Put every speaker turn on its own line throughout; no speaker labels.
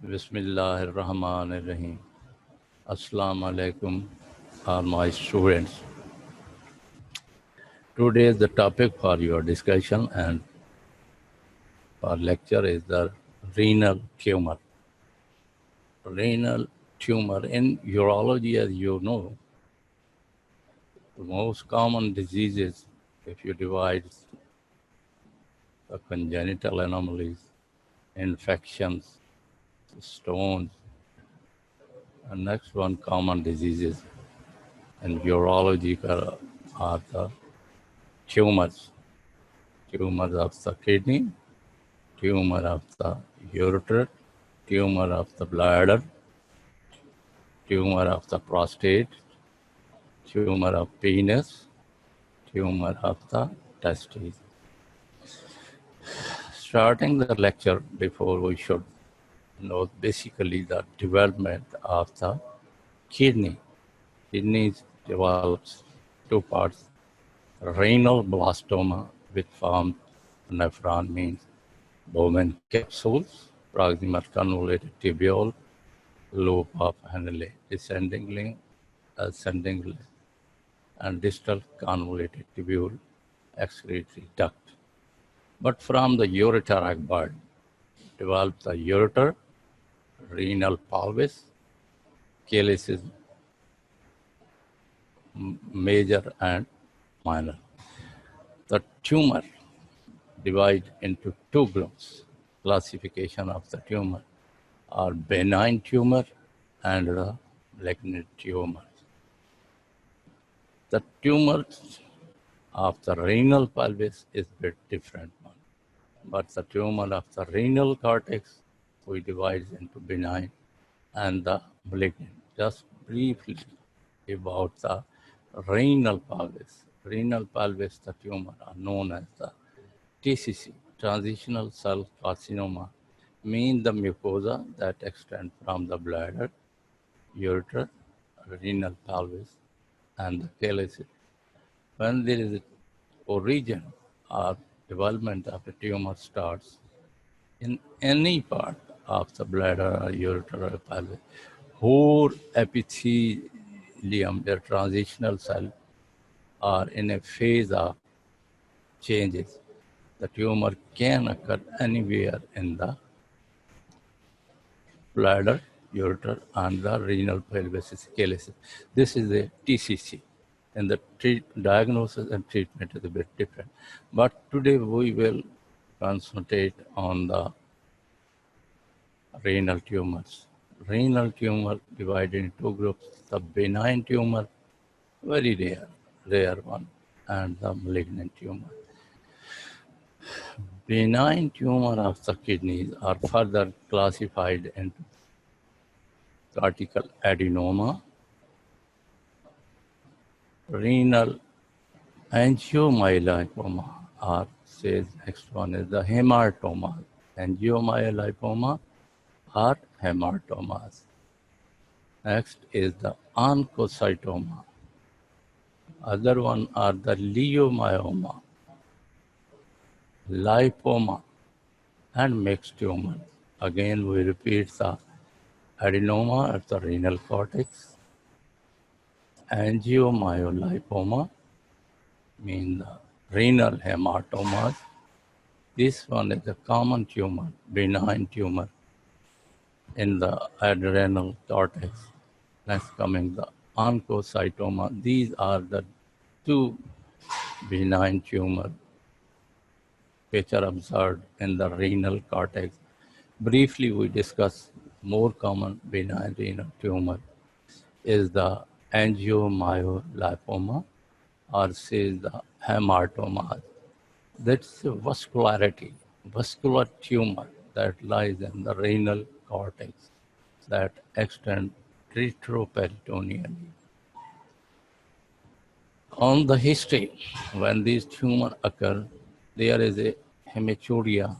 Bismillahirrahmanirrahim. Assalamu alaikum, all my students. Today the topic for your discussion and for lecture is the renal tumor. Renal tumor in urology, as you know, the most common diseases, if you divide the congenital anomalies, infections, stones, and next one common diseases in urology are the tumors. Tumor of the kidney, tumor of the ureter, tumor of the bladder, tumor of the prostate, tumor of penis, tumor of the testes. Starting the lecture before we should know basically the development of the kidney. Kidney develops two parts, renal blastoma, which forms nephron means Bowman capsules, proximal convoluted tubule, loop of Henle, descendingly, ascendingly, and distal convoluted tubule, excretory duct. But from the ureteric bud develops the ureter, renal pelvis, calyces major and minor. The tumor divides into two groups. Classification of the tumor are benign tumor and the malignant tumor. The tumor of the renal pelvis is a bit different one. But the tumor of the renal cortex, we divide into benign and the malignant. Just briefly about the renal pelvis. Renal pelvis, the tumor are known as the TCC, transitional cell carcinoma, mean the mucosa that extend from the bladder, ureter, renal pelvis, and the calyces. When there is origin or development of a tumor starts in any part of the bladder or ureter or pelvis, whole epithelium, their transitional cell, are in a phase of changes. The tumor can occur anywhere in the bladder, ureter, and the renal pelvis calyces. This is a TCC. And the diagnosis and treatment is a bit different. But today we will concentrate on the renal tumors. Renal tumor divided in two groups, the benign tumor, very rare one, and the malignant tumor. Benign tumor of the kidneys are further classified into cortical adenoma, renal angiomyolipoma, or says next one is the hematoma. Angiomyolipoma or hematomas. Next is the oncocytoma. Other one are the leiomyoma, lipoma, and mixed tumor. Again, we repeat the adenoma at the renal cortex, angiomyolipoma, mean the renal hematomas. This one is a common tumor, benign tumor in the adrenal cortex. Next coming the oncocytoma. These are the two benign tumors which are observed in the renal cortex. Briefly, we discuss more common benign renal tumor is the angiomyolipoma or says the hematoma. That's a vascularity, vascular tumor that lies in the renal cortex that extend retroperitoneally. On the history, when these tumors occur, there is a hematuria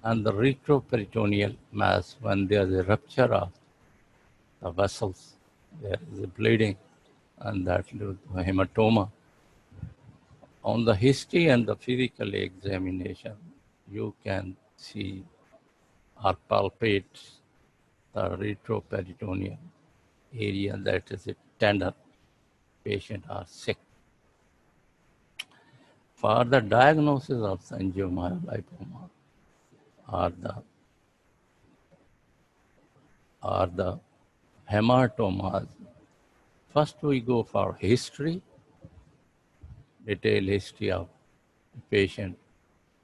and the retroperitoneal mass. When there is a rupture of the vessels, there is a bleeding and that leads to a hematoma. On the history and the physical examination, you can see or palpate the retroperitoneal area, that is a tender, patient are sick. For the diagnosis of angiomyolipoma or the hematomas, first we go for history, detailed history of the patient.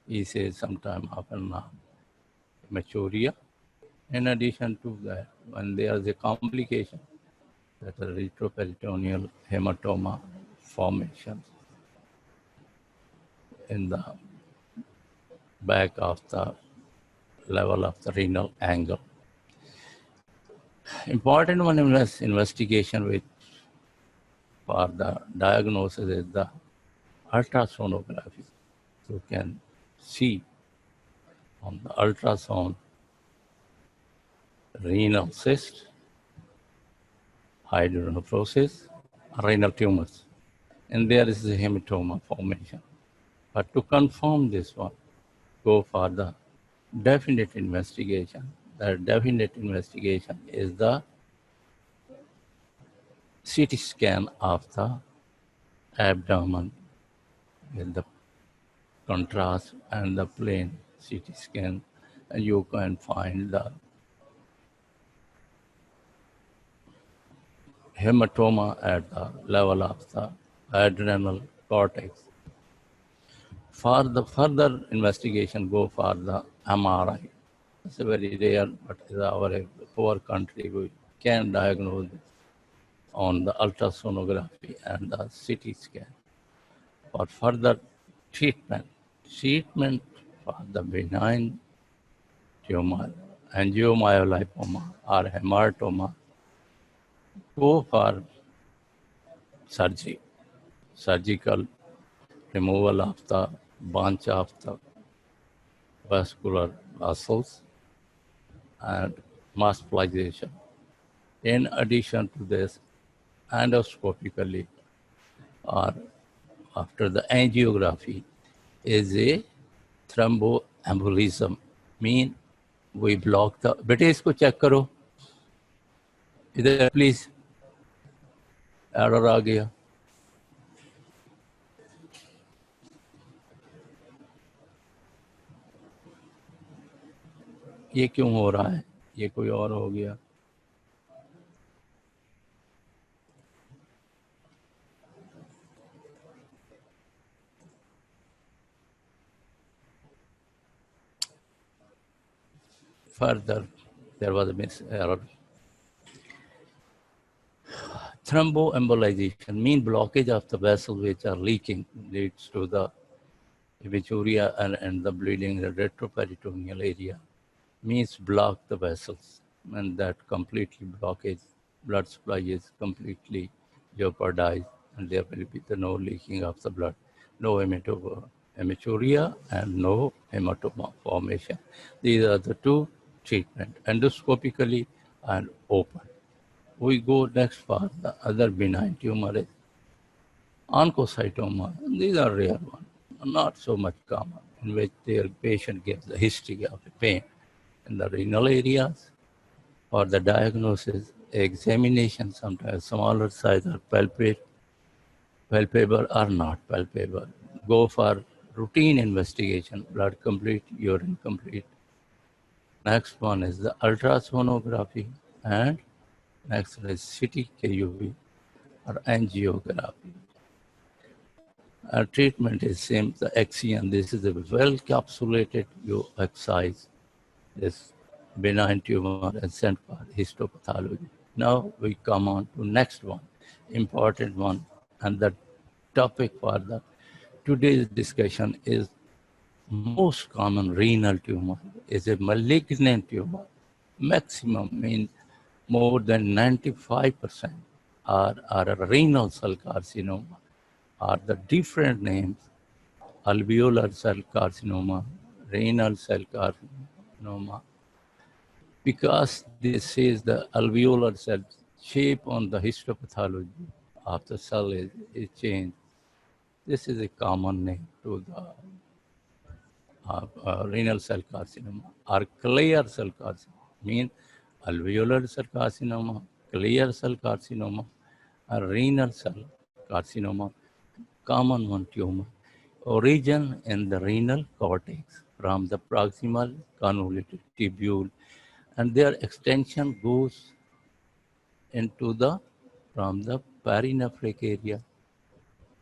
He says sometime often hematuria. In addition to that, when there is a complication, that is retroperitoneal hematoma formation in the back of the level of the renal angle. Important one investigation which for the diagnosis is the ultrasonography. You can see on the ultrasound renal cyst, hydronephrosis, renal tumors, and there is a hematoma formation. But to confirm this one, go for the definite investigation. The definite investigation is the CT scan of the abdomen with the contrast and the plain CT scan, and you can find the hematoma at the level of the adrenal cortex. For the further investigation, go for the MRI. It's a very rare, but in our poor country, we can diagnose it on the ultrasonography and the CT scan. For further treatment for the benign tumor, angiomyolipoma or hematoma, go for surgery, surgical removal of the bunch of the vascular vessels and hospitalization. In addition to this, endoscopically or after the angiography is a thromboembolism. Mean we block the, बेटे इसको check करो इधर please, error आ गया. ये क्यों हो रहा है, ये कोई और हो गया. Further, there was a error. Thromboembolization means blockage of the vessels which are leaking leads to the hematuria and the bleeding in the retroperitoneal area. Means block the vessels, and that completely blockage, blood supply is completely jeopardized, and there will be no leaking of the blood, no hematuria and no hematoma formation. These are the two treatments, endoscopically and open. We go next for the other benign tumor, oncocytoma. These are rare ones, not so much common, in which their patient gives the history of the pain in the renal areas. For the diagnosis, examination, sometimes smaller size or palpable or not palpable. Go for routine investigation, blood complete, urine complete. Next one is the ultrasonography, and next is CT KUV or angiography. Our treatment is same, the Axion. This is a well-capsulated, you excise this benign tumor and sent for histopathology. Now we come on to next one, important one, and the topic for the today's discussion is most common renal tumor is a malignant tumor. Maximum means more than 95% are a renal cell carcinoma, are the different names: alveolar cell carcinoma, renal cell carcinoma, because this is the alveolar cell shape on the histopathology of the cell is changed. This is a common name to the renal cell carcinoma or clear cell carcinoma. Means alveolar cell carcinoma, clear cell carcinoma, or renal cell carcinoma, common one tumor. Origin in the renal cortex from the proximal convoluted tubule, and their extension goes into the from the perinephric area,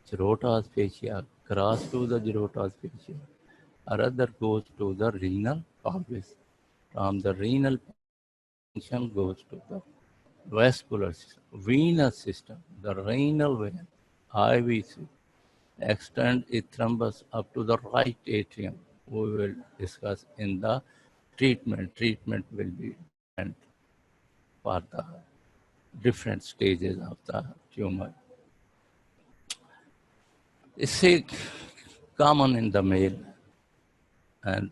Girota's fascia, cross to the Girota's fascia, or other goes to the renal pelvis. From the renal extension goes to the vascular system, venous system, the renal vein, IVC, extend its thrombus up to the right atrium. We will discuss in the treatment. Treatment will be different for the different stages of the tumor. It's common in the male and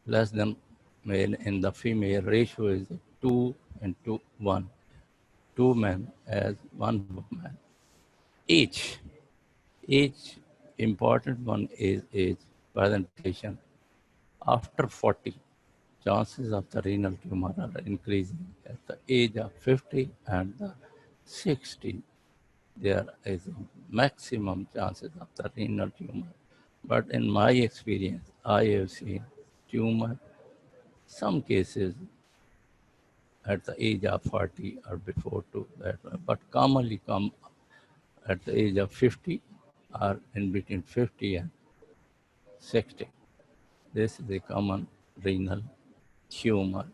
less than male in the female. Ratio is 2:1. 2 men as 1 woman. Age. Age, important one is age presentation. After 40, chances of the renal tumor are increasing. At the age of 50 and 60, there is a maximum chances of the renal tumor. But in my experience, I have seen tumor, some cases at the age of 40 or before to that, but commonly come at the age of 50 or in between 50 and 60. This is a common renal tumor.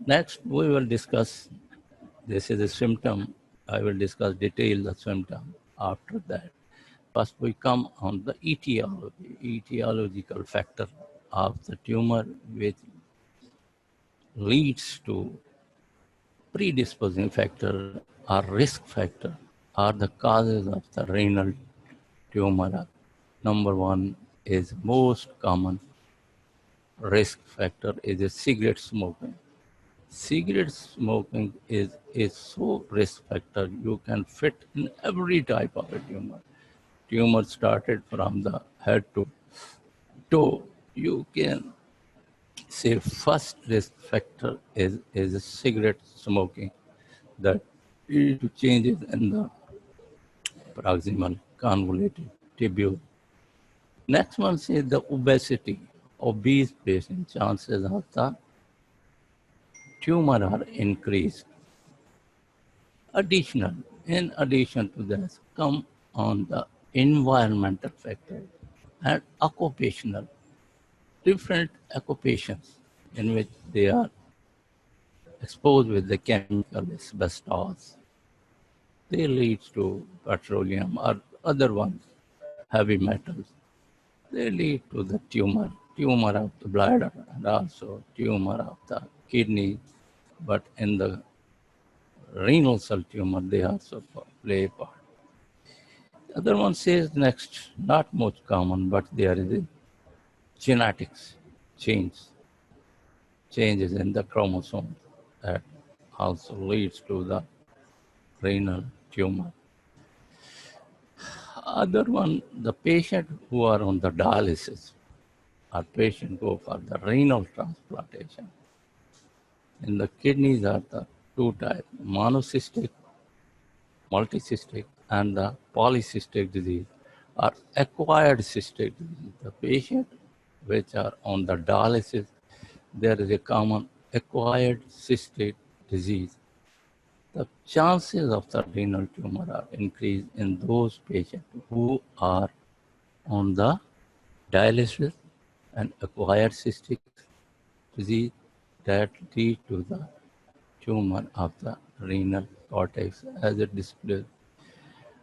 Next, we will discuss, this is a symptom. I will discuss detail the symptom after that. First, we come on the etiological factor of the tumor, which leads to predisposing factor or risk factor are the causes of the renal tumor. Number one is most common risk factor is a cigarette smoking. Cigarette smoking is so risk factor, you can fit in every type of a tumor. Tumor started from the head to toe. You can say first risk factor is a cigarette smoking that lead to changes in the proximal convoluted tubule. Next one is the obesity. Obese patient chances of the tumor are increased. In addition to this, come on the environmental factor and occupational, different occupations in which they are exposed with the chemical asbestos. They lead to petroleum or other ones, heavy metals. They lead to the tumor of the bladder and also tumor of the kidney. But in the renal cell tumor, they also play a part. The other one says next, not most common, but there is a genetics changes in the chromosome that also leads to the renal tumor. Other one, the patient who are on the dialysis or patient go for the renal transplantation. In the kidneys are the two types, monocystic, multicystic, and the polycystic disease or acquired cystic disease. The patient which are on the dialysis, there is a common acquired cystic disease. The chances of the renal tumor are increased in those patients who are on the dialysis and acquired cystic disease that lead to the tumor of the renal cortex as it displays.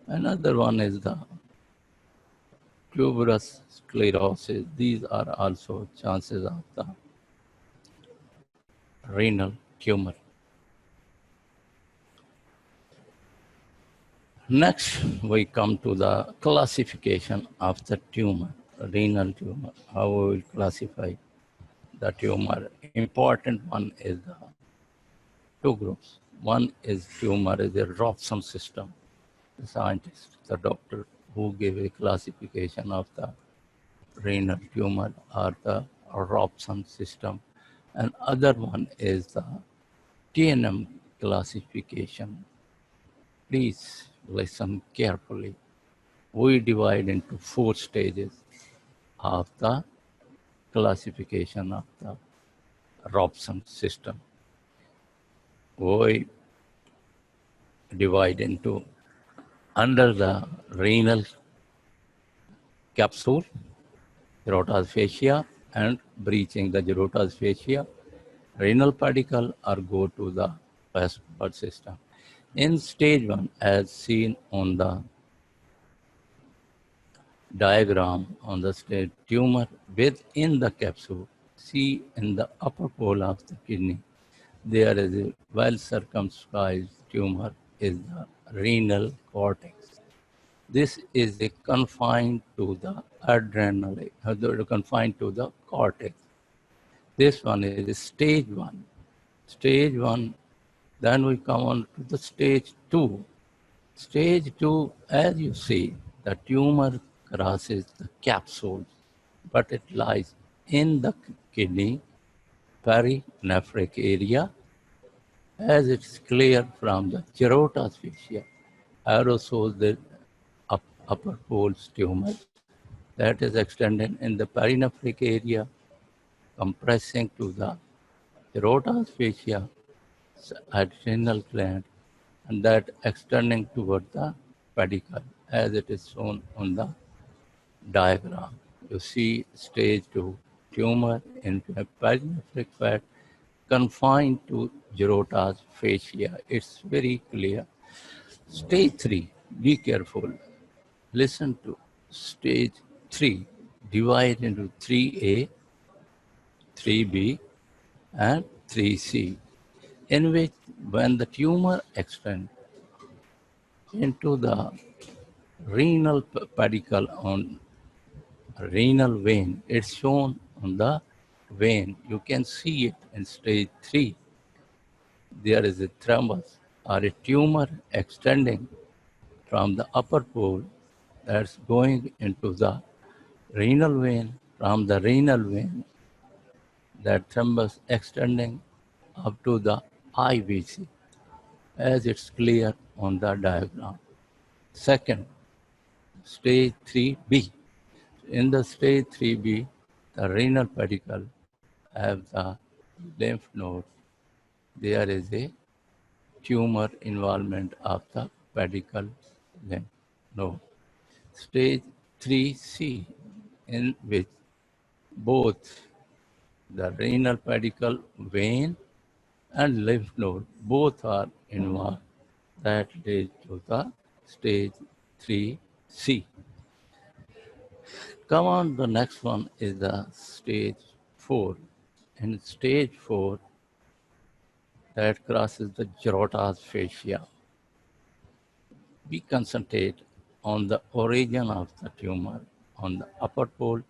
Another one is the tuberous sclerosis. These are also chances of the renal tumor. Next, we come to the classification of the tumor, renal tumor. How we will classify the tumor? Important one is the two groups. One is tumor is a Robson system. The scientist, the doctor who gave a classification of the renal tumor or the Robson system. And other one is the TNM classification. Please listen carefully. We divide into 4 stages of the classification of the Robson system. We divide into under the renal capsule, Gerota's fascia, and breaching the Gerota's fascia, renal pedicle or go to the west blood system. In stage 1, as seen on the diagram on the stage, tumor within the capsule, see in the upper pole of the kidney, there is a well-circumscribed tumor is the renal cortex. This is a confined to the adrenal, confined to the cortex. This one is stage 1. Stage 1, then we come on to the stage 2. Stage 2, as you see, the tumor crosses the capsule, but it lies in the kidney perinephric area, as it's clear from the Gerota's fascia. Arrow shows the upper pole tumor that is extended in the perinephric area, compressing to the Gerota's fascia, adrenal gland, and that extending toward the pedicle, as it is shown on the diagram. You see stage 2, tumor in the perinephric fat confined to Gerota's fascia. It's very clear. Stage 3, be careful. Listen to stage 3, divide into 3A, 3B, and 3C, in which when the tumor extends into the renal pedicle on renal vein, it's shown on the vein. You can see it in stage 3. There is a thrombus or a tumor extending from the upper pole that's going into the renal vein. From the renal vein, that thrombus extending up to the IVC, as it's clear on the diagram. Second, stage 3B. In the stage 3B, the renal pedicle have the lymph node. There is a tumor involvement of the pedicle lymph node. Stage 3C, in which both the renal pedicle vein and lymph node both are involved. That leads to the stage 3C. Come on, the next one is the stage 4. In stage 4, that crosses the Gerota's fascia. We concentrate on the origin of the tumor on the upper pole,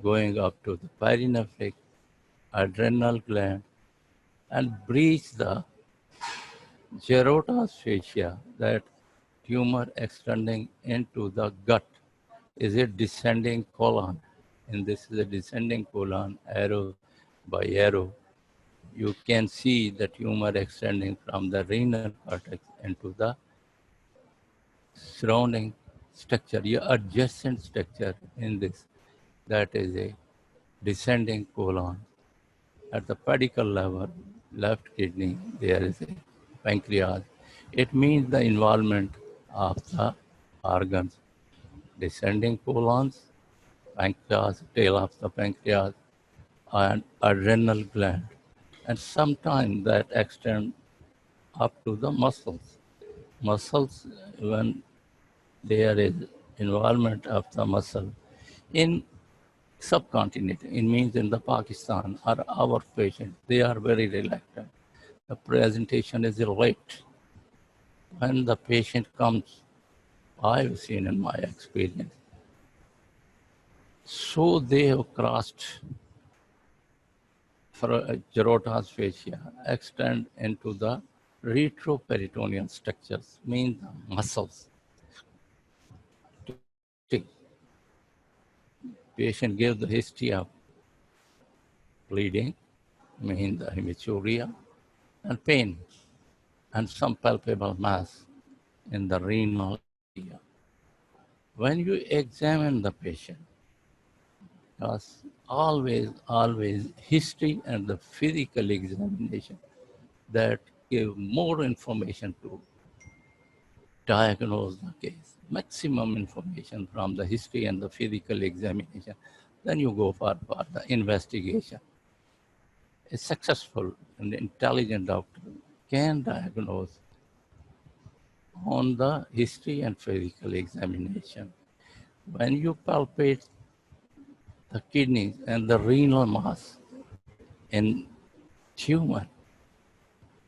going up to the perinephric, adrenal gland, and breach the Gerota's fascia, that tumor extending into the gut is a descending colon. And this is a descending colon, arrow by arrow. You can see the tumor extending from the renal cortex into the surrounding structure, your adjacent structure in this. That is a descending colon. At the pedicle level, left kidney, there is a pancreas. It means the involvement of the organs, descending colons, pancreas, tail of the pancreas, and adrenal gland. And sometimes that extend up to the muscles. Muscles, when there is involvement of the muscle in subcontinent, it means in the Pakistan or our patient, they are very reluctant. The presentation is late. When the patient comes, I've seen in my experience, so they have crossed for Gerota's fascia, extend into the retroperitoneal structures, mean the muscles. Patient gave the history of bleeding, mean the hematuria, and pain, and some palpable mass in the renal area. When you examine the patient, because always history and the physical examination that give more information to diagnose the case. Maximum information from the history and the physical examination. Then you go for the investigation. A successful and intelligent doctor can diagnose on the history and physical examination. When you palpate the kidneys and the renal mass in tumor,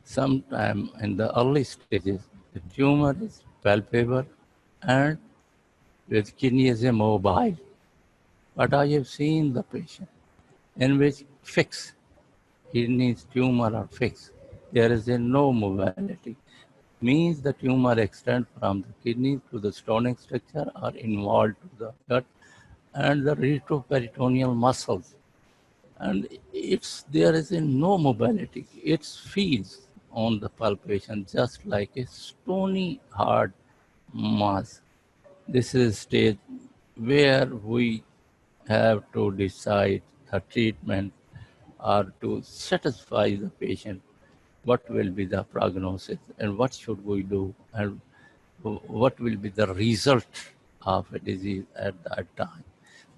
sometime in the early stages, the tumor is palpable and with kidney is immobile. But I have seen the patient in which fixed kidneys tumor are fixed. There is a no mobility. Means the tumor extends from the kidney to the stonic structure or involved to the gut and the retroperitoneal muscles. And there is a no mobility. It feels on the palpation just like a stony hard mass. This is a stage where we have to decide the treatment or to satisfy the patient what will be the prognosis and what should we do and what will be the result of a disease at that time.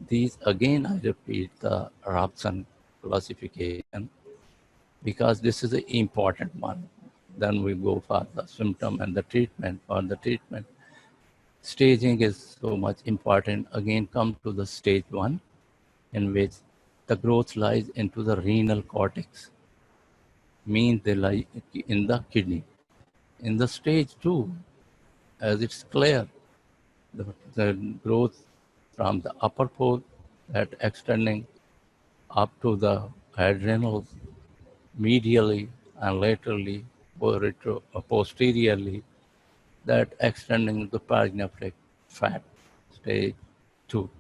These again, I repeat, the Robson classification because this is an important one. Then we go for the symptom and the treatment. For the treatment, staging is so much important. Again, come to the stage 1 in which the growth lies into the renal cortex, means they lie in the kidney. In the stage 2, as it's clear, the growth from the upper pole that extending up to the adrenals medially and laterally or posteriorly, that extending the paranephric fat, stage 2.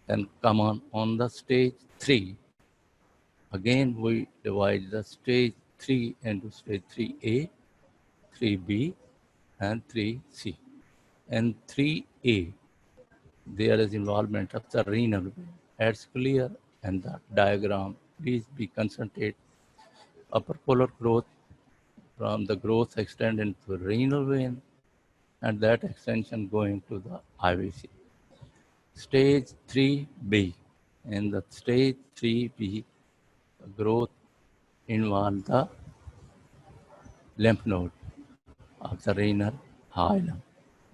Then come on the stage 3. Again, we divide the stage 3 into stage 3A, 3B, and 3C. In 3A, there is involvement of the renal vein. It's clear in the diagram. Please be concentrate. Upper polar growth from the growth extend into renal vein and that extension going to the IVC. Stage 3B. In the stage 3B, growth involve the lymph node of the renal hilum,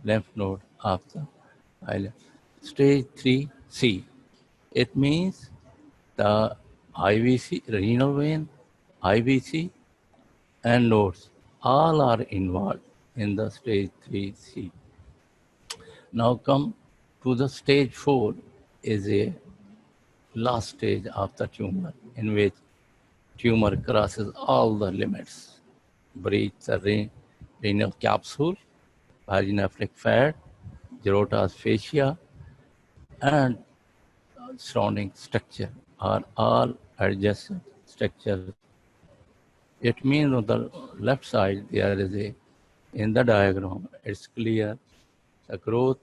lymph node of the hilum. Stage 3C, it means the IVC, renal vein, IVC, and nodes all are involved in the stage 3C. Now come to the stage 4 is a last stage of the tumor in which tumor crosses all the limits, breach the renal capsule, paranephric fat, Gerota's fascia, and surrounding structure are all adjacent structures. It means on the left side there is in the diagram, it's clear the growth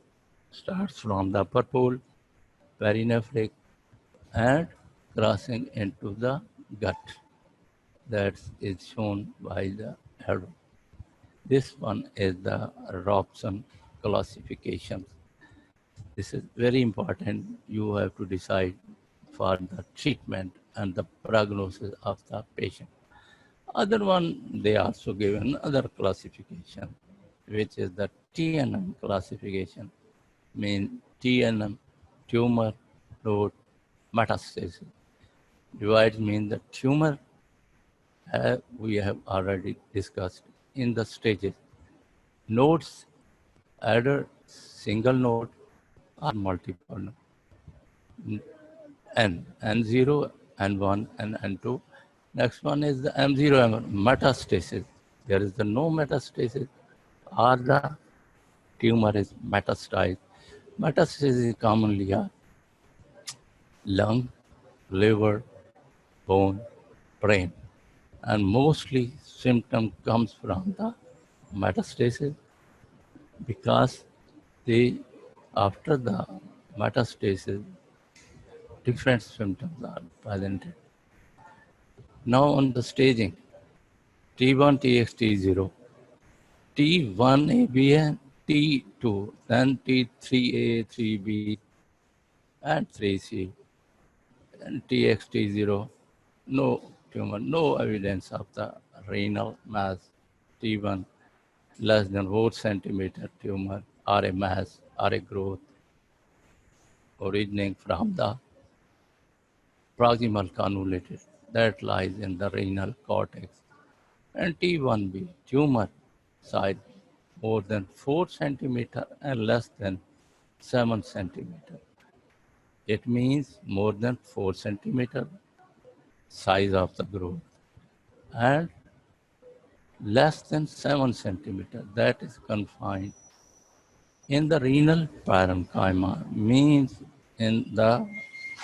starts from the upper pole, perinephric, and crossing into the gut. That is shown by the arrow. This one is the Robson classification. This is very important. You have to decide for the treatment and the prognosis of the patient. Other one, they also given other classification, which is the TNM classification. Mean TNM, tumor node metastasis. Divide means the tumor we have already discussed in the stages. Nodes, either single node or multiple node. N0, N1, and N2. Next one is the M0, M1, metastasis. There is the no metastasis or the tumor is metastasized. Metastasis is commonly a lung, liver, bone, brain. And mostly symptom comes from the metastasis because after the metastasis, different symptoms are presented. Now on the staging, T1, TX, T0, T1ABN, T2, then T3A, 3B, and 3C, and TX, T0, no tumor, no evidence of the renal mass, T1, less than 4 centimeter tumor or a mass or a growth originating from the proximal convoluted that lies in the renal cortex. And T1B, tumor size more than 4 centimeter and less than 7 centimeter. It means more than 4 centimeter size of the growth and less than 7 centimeter that is confined in the renal parenchyma, means in the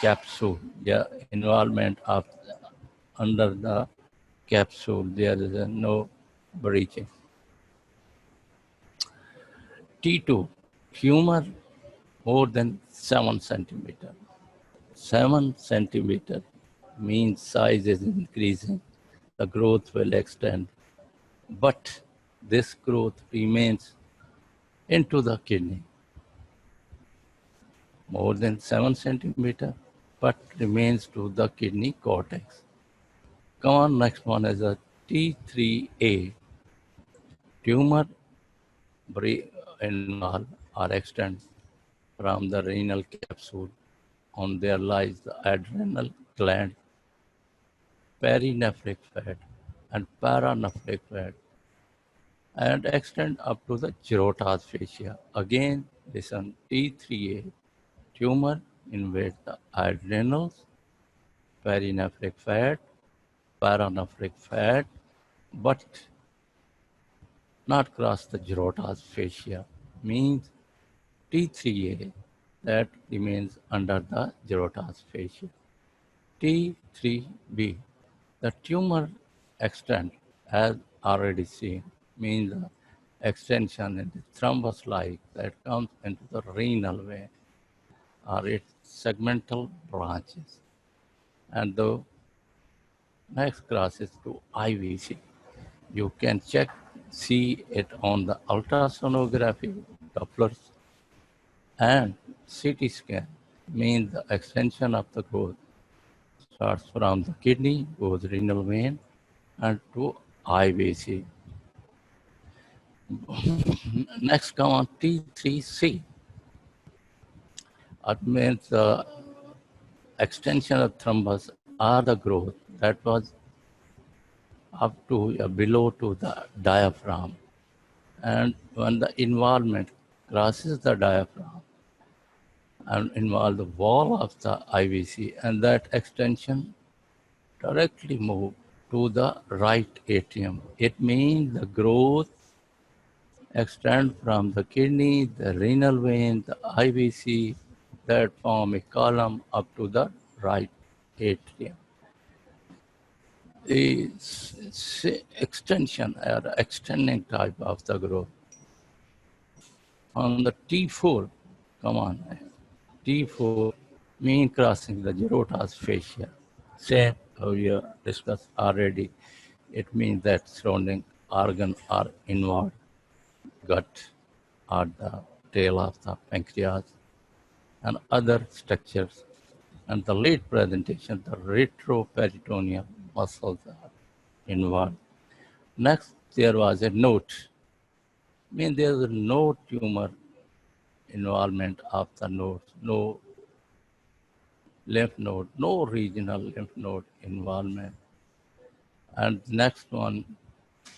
capsule, the involvement of under the capsule, there is no breaching. T2, tumor more than 7 centimeter. 7 centimeter means size is increasing, the growth will extend, but this growth remains into the kidney. More than 7 centimeter, but remains to the kidney cortex. Come on, next one is a T3A. Tumor involve or extend from the renal capsule. On there lies the adrenal gland, perinephric fat, and paranephric fat, and extend up to the Girota's fascia. Again, listen, T3A. Tumor invades the adrenals, perinephric fat, paranephric fat, but not cross the Girota's fascia, means T3A that remains under the Girota's fascia. T3B, the tumor extent as already seen, means the extension in the thrombus-like that comes into the renal vein or its segmental branches. And the next crosses to IVC. You can see it on the ultrasonography, Dopplers, and CT scan, means the extension of the growth starts from the kidney, goes renal vein, and to IVC. Next come on T3C. It means the extension of thrombus or the growth that was up to below to the diaphragm. And when the involvement crosses the diaphragm and involve the wall of the IVC, and that extension directly move to the right atrium. It means the growth extend from the kidney, the renal vein, the IVC, that form a column up to the right atrium. The extension or extending type of the growth. On the T4, come on, T4 mean crossing the Girota's fascia. Same how we discussed already. It means that surrounding organ are involved, gut or the tail of the pancreas and other structures. And the late presentation, the retroperitoneal muscles are involved. Next, there was a note. There is no tumor involvement of the nodes, no lymph node, no regional lymph node involvement. And next one,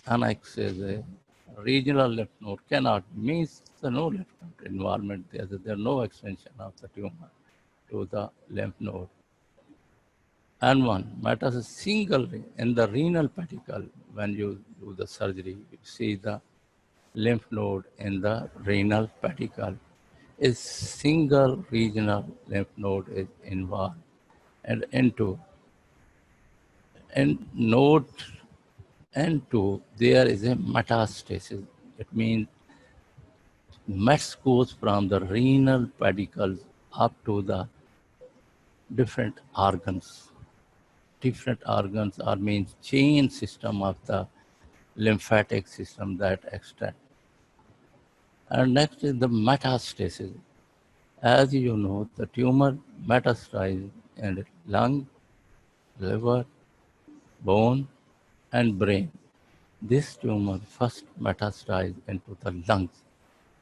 annex is a regional lymph node cannot, means the no lymph node involvement. There's no extension of the tumor to the lymph node. And one metastasis single in the renal pedicle. When you do the surgery, you see the lymph node in the renal pedicle. A single regional lymph node is involved and into In node N2, there is a metastasis. It means mets goes from the renal pedicles up to the different organs. Different organs are means chain system of the lymphatic system that extend. And next is the metastasis. As you know, the tumor metastasizes in lung, liver, bone, and brain. This tumor first metastasizes into the lungs,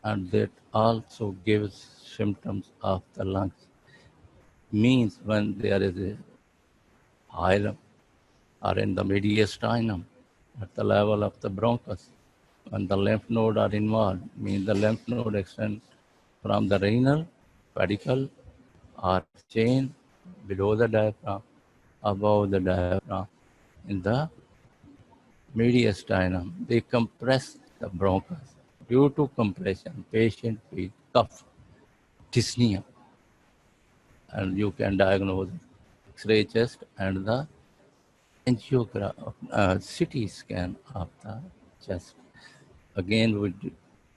and that also gives symptoms of the lungs. Means when there is a hilum or in the mediastinum at the level of the bronchus, when the lymph node are involved, means the lymph node extends from the renal, pedicle, or chain below the diaphragm, above the diaphragm, in the mediastinum. They compress the bronchus. Due to compression, patient feels cough, dyspnea, and you can diagnose X-ray chest and the CT scan of the chest. Again, we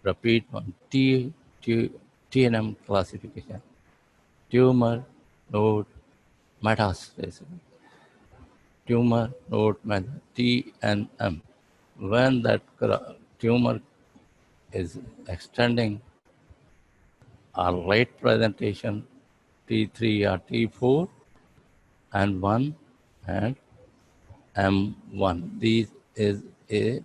repeat on TNM classification: tumor, node, metastasis. Tumor, node, TNM. When that tumor is extending, our late presentation T3 or T4 and 1 and M1. This is a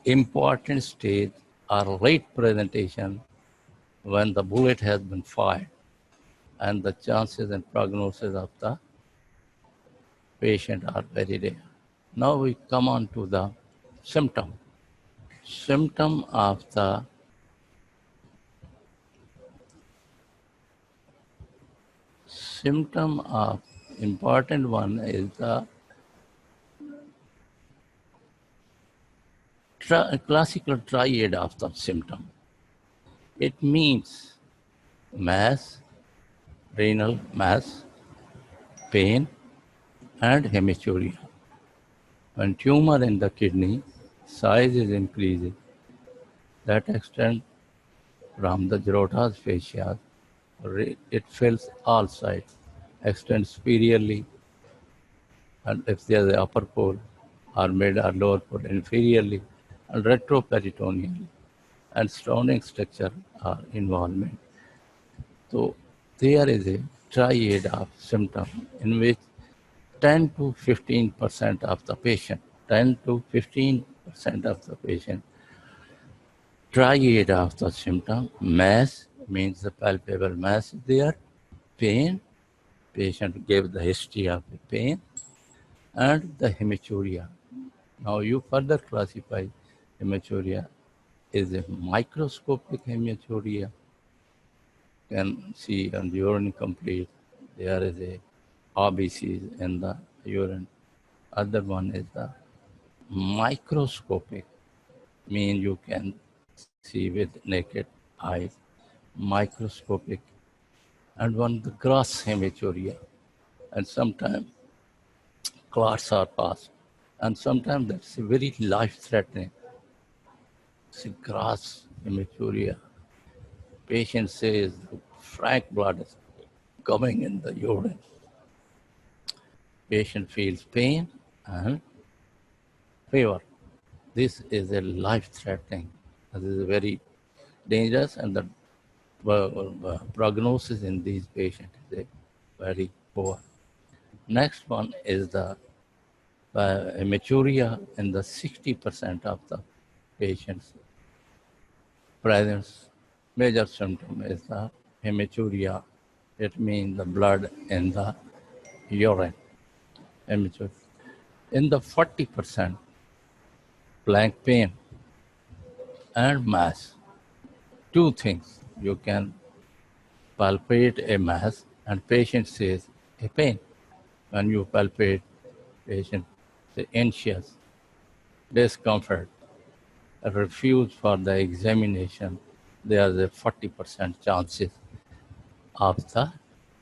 important stage or late presentation when the bullet has been fired, and the chances and prognosis of the patient are very rare. Now we come on to the symptom. Symptom of the important one is the classical triad of the symptom. It means mass, renal mass, pain, and hematuria. When tumor in the kidney size is increasing, that extends from the Gerota's fascia, it fills all sides, extends superiorly, and if there is the upper pole, or mid or lower pole inferiorly, and retroperitoneally, and surrounding structure are involvement. So there is a triad of symptom in which 10 to 15% of the patient, 10 to 15% of the patient, triad of the symptom. Mass means the palpable mass is there. Pain, patient gave the history of the pain, and the hematuria. Now you further classify hematuria is a microscopic hematuria. You can see on the urine complete, there is a RBCs in the urine. Other one is the microscopic, mean you can see with naked eyes, microscopic, and one the gross hematuria. And sometimes clots are passed, and sometimes that's very life-threatening. It's a gross hematuria. Patient says frank blood is coming in the urine. Patient feels pain and fever. This is a life-threatening. This is very dangerous, and the prognosis in these patients is very poor. Next one is the hematuria in the 60% of the patients. Presence major symptom is the hematuria. It means the blood in the urine. Hematuria. In the 40%, blank pain and mass. Two things. You can palpate a mass and patient says a pain. When you palpate, patient say anxious, discomfort, a refuse for the examination. There is a 40% chances of the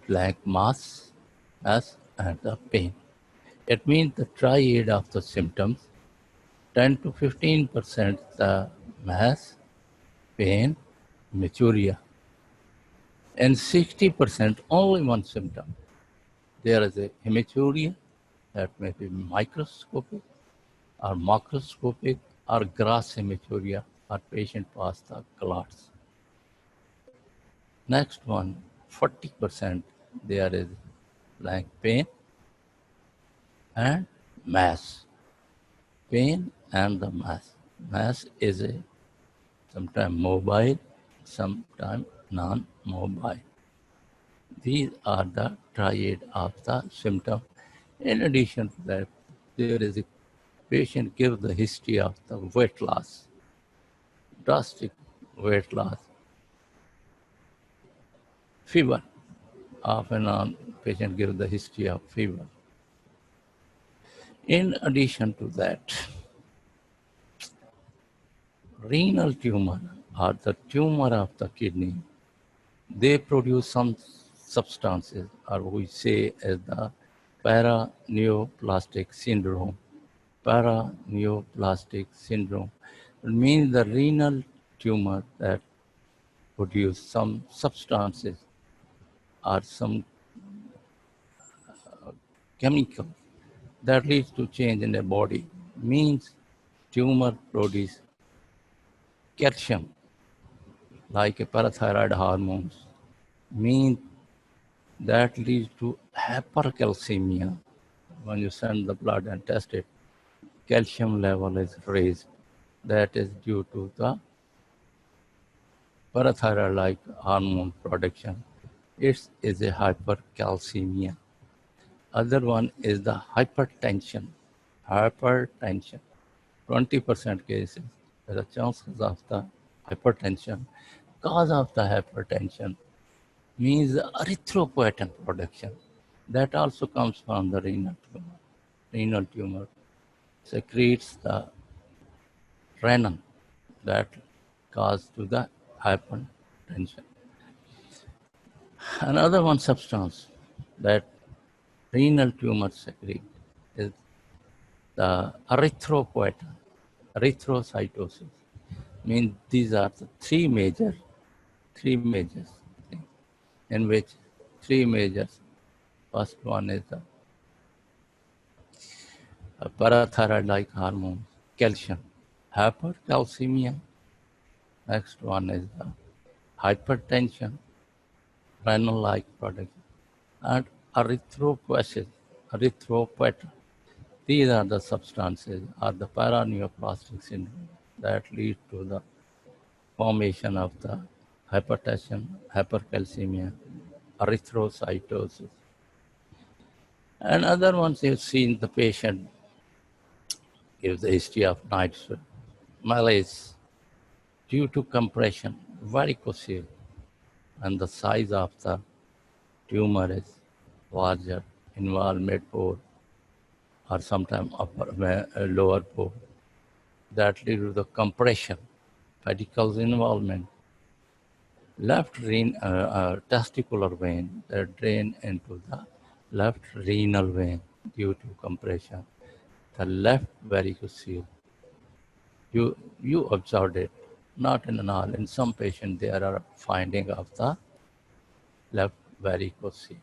blank mass and the pain. It means the triad of the symptoms, 10 to 15% the mass, pain, maturia, and 60% only one symptom. There is a hematuria that may be microscopic or macroscopic or gross hematuria or patient past the clots. Next one, 40% there is like pain and mass. Pain and the mass. Mass is a sometimes mobile, sometimes non-mobile. These are the triad of the symptom. In addition to that, there is a patient gives the history of the weight loss, drastic weight loss, fever. Off and on, patient gives the history of fever. In addition to that, renal tumor or the tumor of the kidney, they produce some substances, or we say as the paraneoplastic syndrome. Paraneoplastic syndrome. It means the renal tumor that produce some substances or some chemical that leads to change in the body. Means tumor produce calcium like a parathyroid hormones. Means that leads to hypercalcemia. When you send the blood and test it, calcium level is raised. That is due to the parathyroid-like hormone production. It is a hypercalcemia. Other one is the hypertension. Hypertension. 20% cases, there are chances of the hypertension. Cause of the hypertension means the erythropoietin production. That also comes from the renal tumor. Renal tumor secretes the renin that cause to the hypertension. Another one substance that renal tumor secrete is the erythropoietin, erythrocytosis. Means these are the three majors in which three majors. First one is the parathyroid-like hormone, calcium, hypercalcemia. Next one is the hypertension, renal-like production, and erythropoiesis, erythropoietin. These are the substances or the paraneoplastic syndrome that lead to the formation of the hypertension, hypercalcemia, erythrocytosis. And other ones you've seen the patient gives the history of night sweat, malaise due to compression, varicocele, and the size of the tumor is larger, involve mid-pore or sometimes lower pore. That leads to the compression, pedicles involvement. Left testicular vein that drain into the left renal vein due to compression. The left varicocele. You observed it, not in all. In some patients, there are finding of the left varicocele.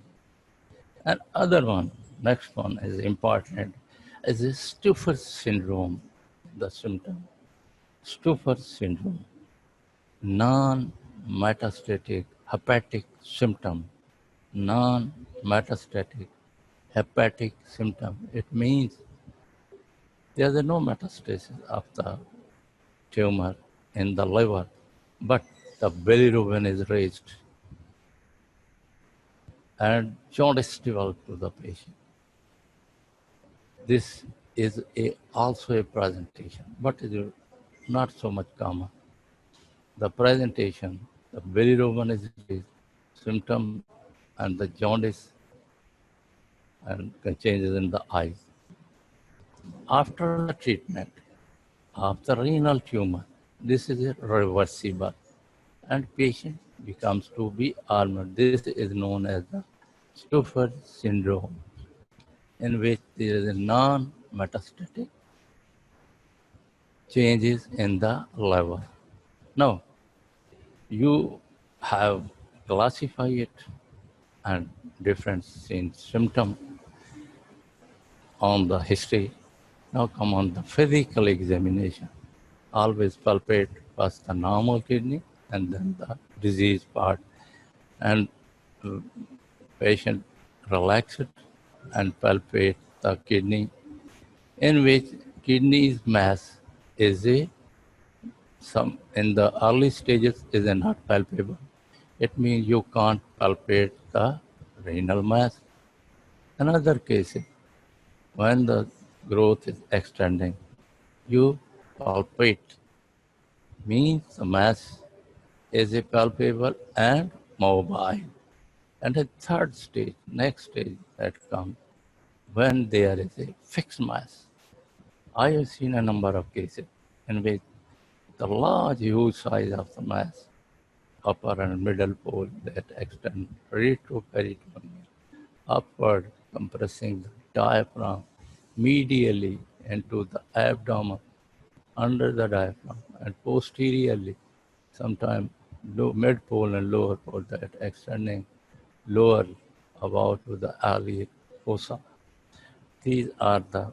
And other one, next one is important, is a Stuffer syndrome, the symptom. Stuffer syndrome, non-metastatic hepatic symptom, non-metastatic hepatic symptom. It means there is no metastasis of the tumor in the liver, but the bilirubin is raised and jaundice developed to the patient. This is also a presentation, but it is not so much common. The presentation, the bilirubin is raised, symptom, and the jaundice and changes in the eyes. After the treatment of the renal tumor, this is reversible and patient becomes to be armored. This is known as the Stuffer syndrome. in which there is a non-metastatic changes in the liver. Now, you have classified it and difference in symptom on the history. Now come on the physical examination. Always palpate first the normal kidney and then the disease part. And patient relax it and palpate the kidney, in which kidney's mass is in the early stages is not palpable. It means you can't palpate the renal mass. Another case is when the growth is extending, you palpate, means the mass is palpable and mobile. And a third stage, next stage that comes when there is a fixed mass. I have seen a number of cases in which the large, huge size of the mass, upper and middle pole that extend retroperitoneal, upward compressing the diaphragm medially into the abdomen, under the diaphragm, and posteriorly, sometimes mid pole and lower pole that extending lower about to the iliac fossa. These are the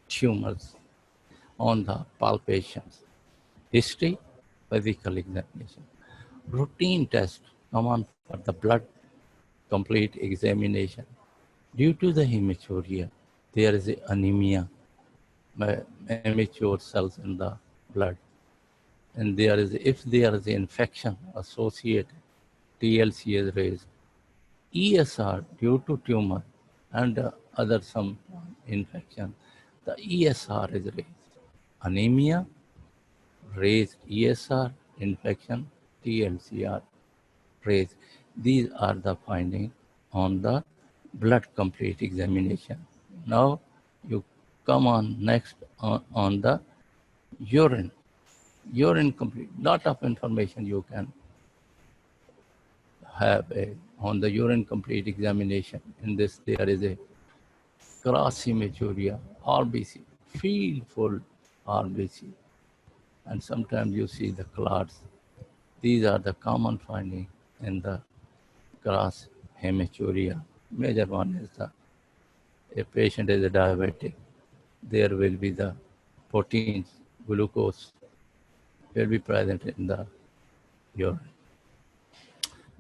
tumors on the palpations. History, physical examination. Routine test come on for the blood complete examination. Due to the hematuria, there is anemia, immature cells in the blood. And if there is infection associated, TLC is raised. ESR due to tumor and other some infection, the ESR is raised. Anemia, raised ESR, infection, TLCR, raised. These are the findings on the blood complete examination. Now you come on next on the urine. Urine complete, lot of information you can have on the urine complete examination. In this, there is a cross hematuria, RBC, field full RBC, and sometimes you see the clots. These are the common findings in the cross hematuria. Major one is a patient is a diabetic, there will be the proteins, glucose will be present in the urine.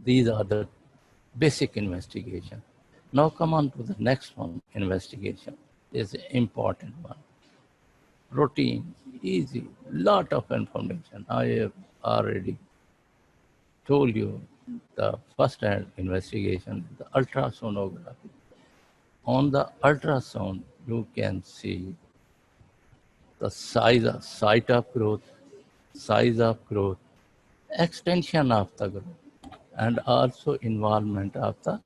These are the basic investigation. Now come on to the next one, investigation. Is an important one. Routine, easy, lot of information. I have already told you the first hand investigation, the ultrasonography. On the ultrasound, you can see the site of growth, size of growth, extension of the growth, and also involvement of the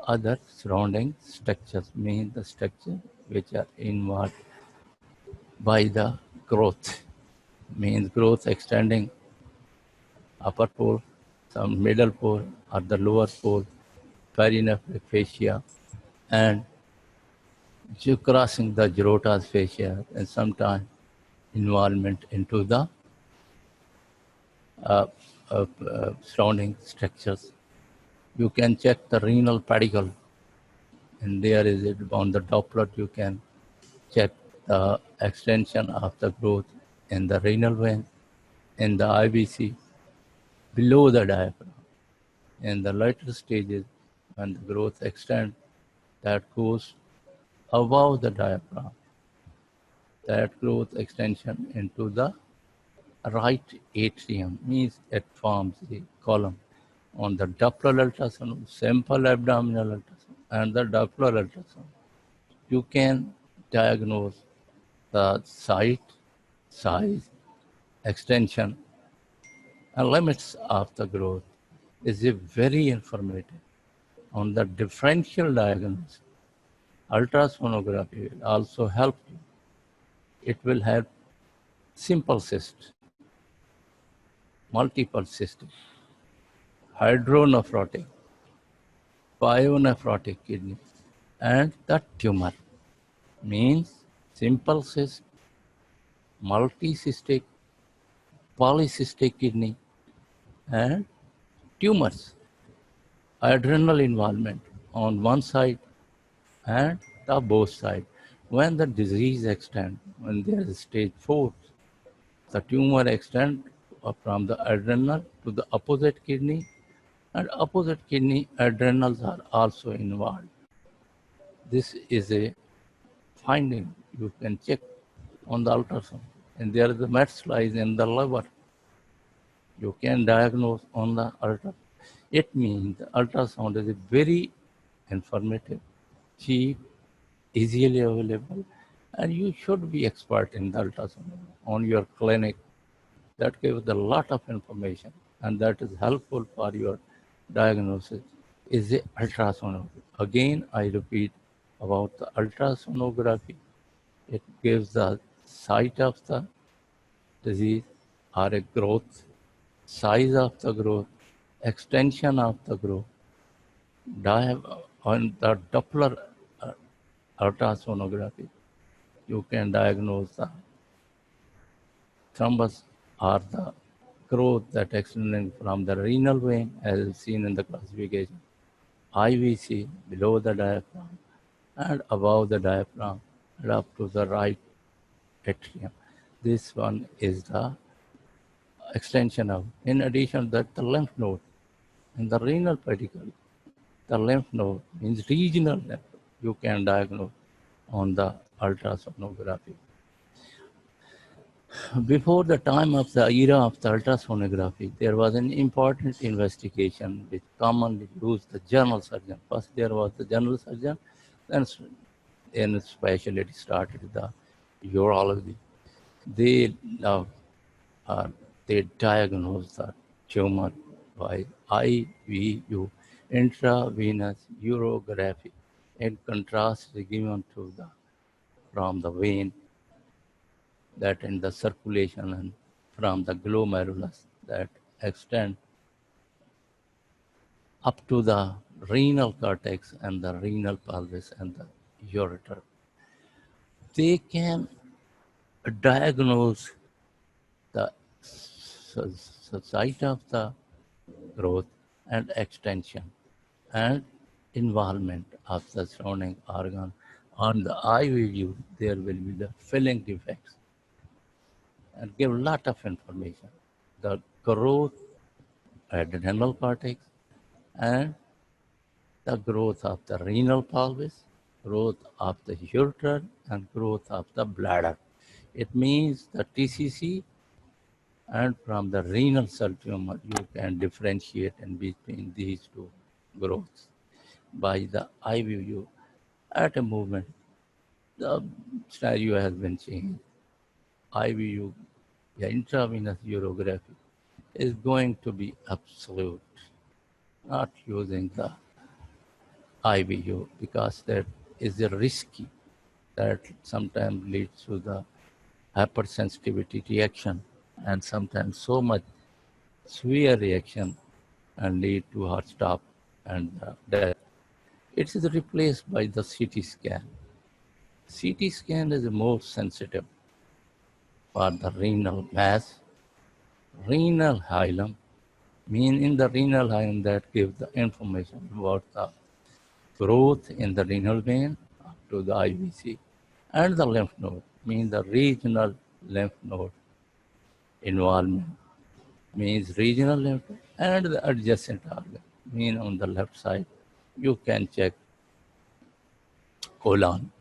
other surrounding structures, mean the structure which are involved by the growth, means growth extending upper pole, some middle pole or the lower pole, perinephric fascia, and crossing the Girota's fascia, and sometimes involvement into the surrounding structures. You can check the renal pedicle, and there is it on the Doppler. You can check the extension of the growth in the renal vein, in the IVC, below the diaphragm. In the later stages, when the growth extends, that goes above the diaphragm. That growth extension into the right atrium means it forms the column. On the Doppler ultrasound, simple abdominal ultrasound, and the Doppler ultrasound, you can diagnose the site, size, extension, and limits of the growth. Is a very informative on the differential diagnosis. Ultrasonography will also help you. It will help simple cyst, multiple cyst, hydronephrotic, pyonephrotic kidney, and the tumor. means simple cyst, multicystic, polycystic kidney, and tumors, adrenal involvement on one side and the both side. When the disease extends, when there is stage 4, the tumor extends from the adrenal to the opposite kidney, and opposite kidney adrenals are also involved. This is a finding you can check on the ultrasound. And there is a metastasis in the liver. You can diagnose on the ultrasound. It means the ultrasound is a very informative, cheap, easily available, and you should be expert in the ultrasound on your clinic. That gives a lot of information, and that is helpful for your diagnosis. Is the ultrasonography. Again, I repeat about the ultrasonography. It gives the site of the disease or a growth, size of the growth, extension of the growth. On the Doppler ultrasonography, you can diagnose the thrombus or the growth that extending from the renal vein as seen in the classification. IVC below the diaphragm and above the diaphragm and up to the right atrium. This one is the extension of. In addition, that the lymph node in the renal pedicle, the lymph node means regional lymph. You can diagnose on the ultrasonography. Before the time of the era of the ultrasonography, there was an important investigation which commonly used the general surgeon. First, there was the general surgeon, then in specialty started the urology. They now they diagnosed the tumor by IVU, intravenous urography, in contrast given to the from the vein that in the circulation and from the glomerulus that extend up to the renal cortex and the renal pelvis and the ureter. They can diagnose the site of the growth and extension and involvement of the surrounding organ. On the eye view, there will be the filling defects and give a lot of information. The growth adrenal cortex and the growth of the renal pelvis, growth of the ureter, and growth of the bladder. It means the TCC, and from the renal cell tumor, you can differentiate in between these two growths by the eye view. At a movement, the scenario has been changed. IVU, the intravenous urography, is going to be absolute, not using the IVU because that is a risky that sometimes leads to the hypersensitivity reaction and sometimes so much severe reaction and lead to heart stop and death. It is replaced by the CT scan. CT scan is more sensitive for the renal mass, renal hilum, mean in the renal hilum that gives the information about the growth in the renal vein up to the IVC, and the lymph node, means the regional lymph node involvement, means regional lymph node, and the adjacent organ, mean on the left side, you can check colon,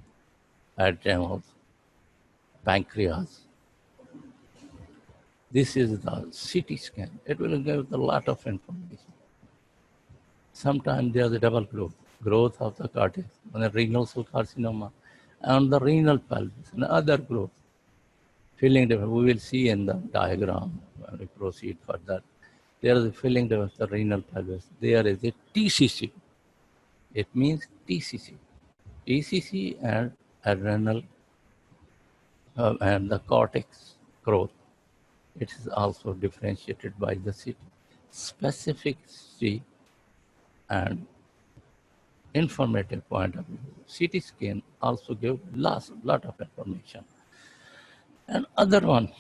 adrenals, pancreas. This is the CT scan. It will give a lot of information. Sometimes there is a double growth of the cortex, and the renal cell carcinoma, and the renal pelvis, and other growth. Filling difference, we will see in the diagram when we proceed further. There is a filling difference, the renal pelvis. There is a TCC. It means TCC. TCC and adrenal and the cortex growth. It is also differentiated by the city. Specificity and informative point of view, CT scan also gives lot of information. And other one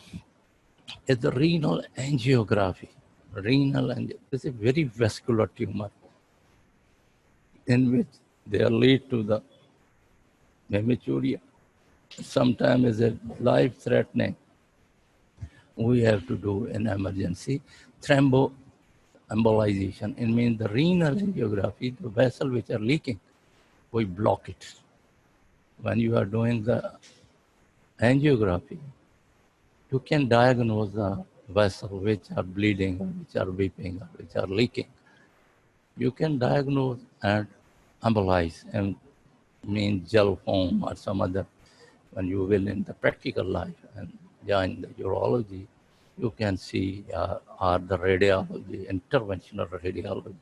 is the renal angiography. This is a very vascular tumor in which they lead to the hematuria. Sometimes is a life-threatening. We have to do an emergency thromboembolization. It means the renal angiography, the vessel which are leaking, we block it. When you are doing the angiography, you can diagnose the vessel which are bleeding, or which are weeping, or which are leaking. You can diagnose and embolize, and mean gel foam or some other. When you will in the practical life and join the urology, you can see or the radiology, interventional radiology,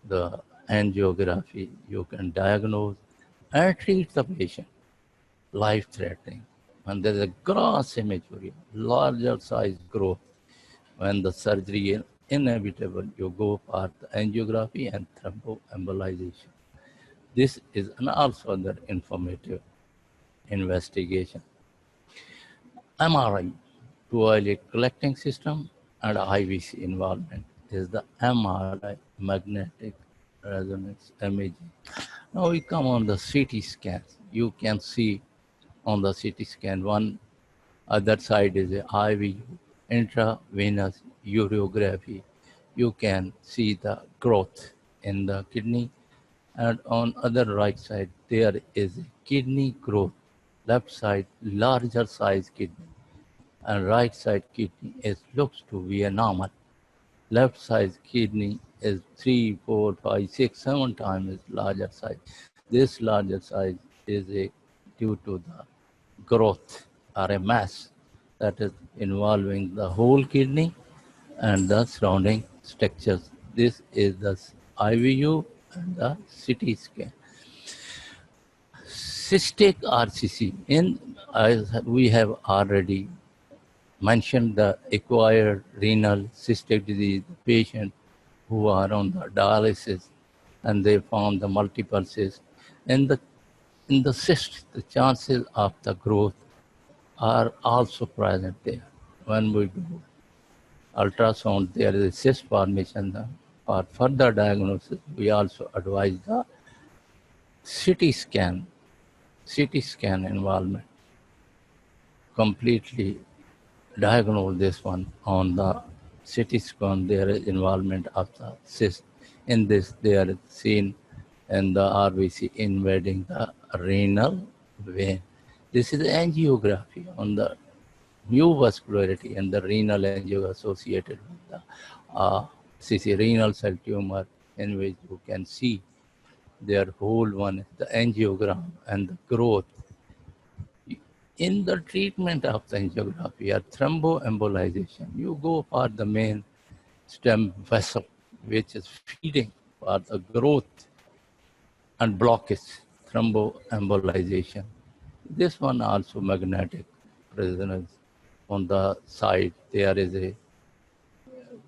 the angiography, you can diagnose and treat the patient, life-threatening. When there is a gross hematuria, larger size growth, when the surgery is inevitable, you go for the angiography and thromboembolization. This is also another informative investigation. MRI, two-eyelid collecting system, and IVC involvement is the MRI, magnetic resonance imaging. Now we come on the CT scans. You can see on the CT scan, one other side is a IVU, intravenous ureography. You can see the growth in the kidney, and on other right side, there is a kidney growth. Left side, larger size kidney, and right side kidney looks to be a normal. Left side kidney is 3, 4, 5, 6, 7 times larger size. This larger size is due to the growth or a mass that is involving the whole kidney and the surrounding structures. This is the IVU and the CT scan. Cystic RCC, we have already mentioned the acquired renal cystic disease patient who are on the dialysis and they found the multiple cysts. In the cyst, the chances of the growth are also present there. When we do ultrasound, there is a cyst formation. For further diagnosis, we also advise the CT scan involvement. Completely diagnose this one on the CT scan. There is involvement of the cyst. In this, they are seen in the RBC invading the renal vein. This is angiography on the new vascularity and the renal angiography associated with the renal cell tumor, in which you can see their whole one, the angiogram and the growth. In the treatment of the angiography or thromboembolization, you go for the main stem vessel, which is feeding for the growth and blockage, thromboembolization. This one also magnetic resonance. On the side, there is a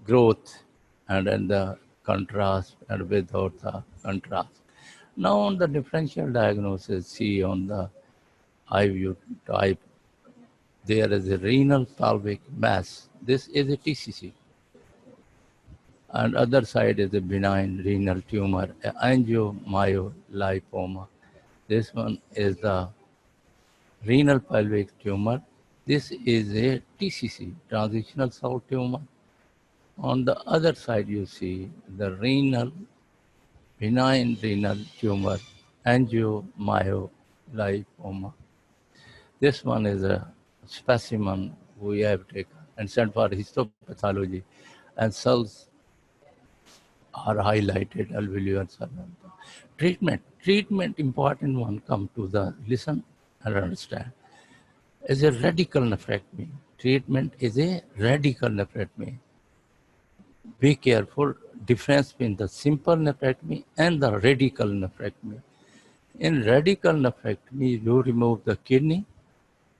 growth and in the contrast and without the contrast. Now on the differential diagnosis, see on the IVU type, there is a renal pelvic mass. This is a TCC. And other side is a benign renal tumor, angiomyolipoma. This one is the renal pelvic tumor. This is a TCC, transitional cell tumor. On the other side, you see the benign renal tumor, angiomyolipoma. This one is a specimen we have taken and sent for histopathology, and cells are highlighted, alveolar cell. Treatment, important one, come to the listen and understand, is a radical nephrectomy. Treatment is a radical nephrectomy. Be careful, difference between the simple nephrectomy and the radical nephrectomy. In radical nephrectomy, you remove the kidney,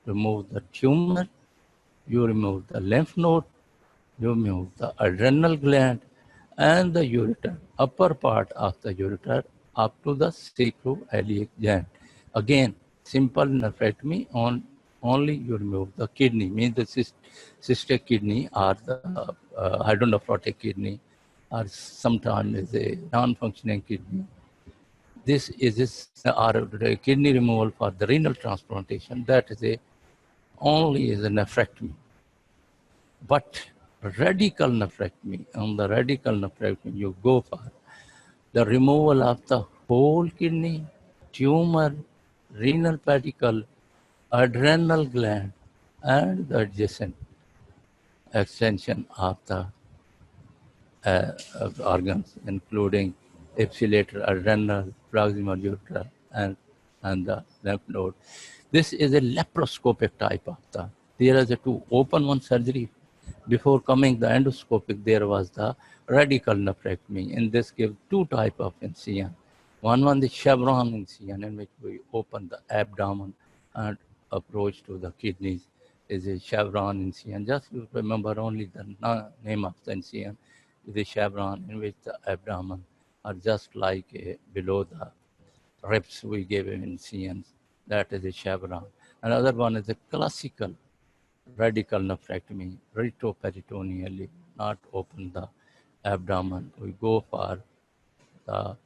remove the tumor, you remove the lymph node, you remove the adrenal gland and the ureter, upper part of the ureter up to the sacroiliac gland. Again, simple nephrectomy on only you remove the kidney, means the cystic kidney or the hydronephrotic kidney, or sometimes is a non-functioning kidney. This is a kidney removal for the renal transplantation. That is a only is a nephrectomy. But radical nephrectomy, on the radical nephrectomy, you go for the removal of the whole kidney, tumor, renal pedicle, adrenal gland, and the adjacent extension of the of organs, including ipsilateral, adrenal, proximal ureter, and the lymph node. This is a laparoscopic type of the. There is a two open one surgery. Before coming the endoscopic, there was the radical nephrectomy. In this give two type of incision. One the chevron incision, in which we open the abdomen and approach to the kidneys, is a chevron incision. Just you remember only the name of the incision, is a chevron in which the abdomen are just like below the ribs we gave him incisions. That is a chevron. Another one is a classical radical nephrectomy, retroperitoneally, not open the abdomen. We go for the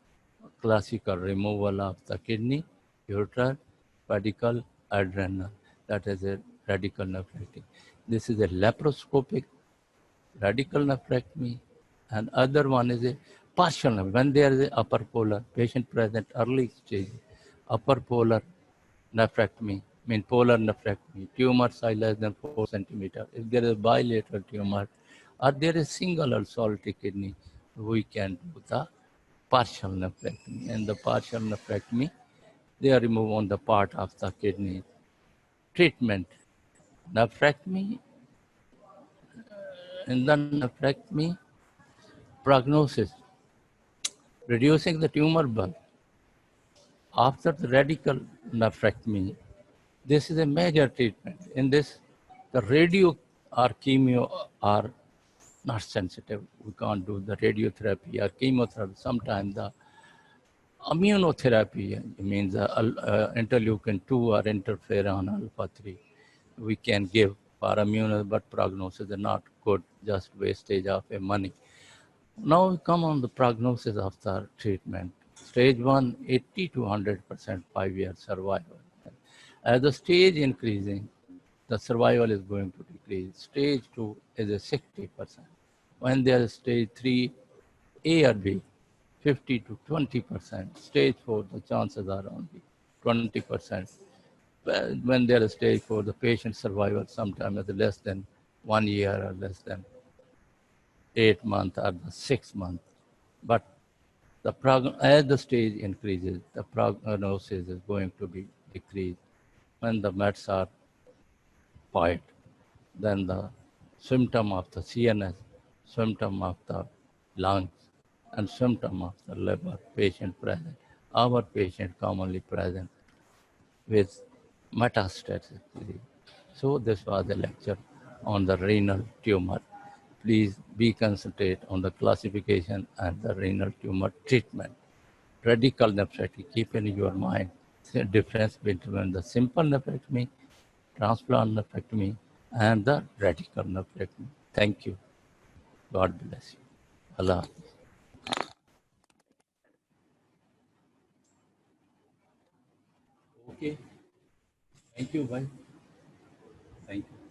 classical removal of the kidney, ureter, pedicle, adrenal. That is a radical nephrectomy. This is a laparoscopic radical nephrectomy, and other one is a partial nephrectomy. When there is a upper polar, patient present early stage, upper polar nephrectomy, mean polar nephrectomy, tumor size less than 4 centimeter. If there is bilateral tumor or there is single or solitary kidney, we can do the partial nephrectomy. And the partial nephrectomy, they are removed on the part of the kidney. Treatment, nephrectomy, in the nephrectomy, prognosis, reducing the tumor bulk. After the radical nephrectomy, this is a major treatment. In this, the radio or chemo are not sensitive. We can't do the radiotherapy or chemotherapy. Sometimes the immunotherapy, means interleukin 2 or interferon alpha 3, we can give for immune, but prognosis is not good, just wastage of money. Now we come on the prognosis of the treatment. Stage 1, 80 to 100% 5-year survival. As the stage increasing, the survival is going to decrease. Stage 2 is a 60%. When there is stage 3, A or B, 50 to 20%. Stage 4, the chances are only 20%. When there is stage 4, the patient survival sometimes is less than 1 year or less than 8 months or the 6 months. But as the stage increases, the prognosis is going to be decreased. When the mets are quiet, then the symptom of the CNS, symptom of the lungs, and symptom of the liver patient present. Our patient commonly present with metastatic disease. So this was a lecture on the renal tumor. Please be concentrate on the classification and the renal tumor treatment. Radical nephrectomy, keep in your mind the difference between the simple nephrectomy, transplant nephrectomy, and the radical nephrectomy. Thank you. God bless you. Allah. Okay. Thank you. Bye. Thank you.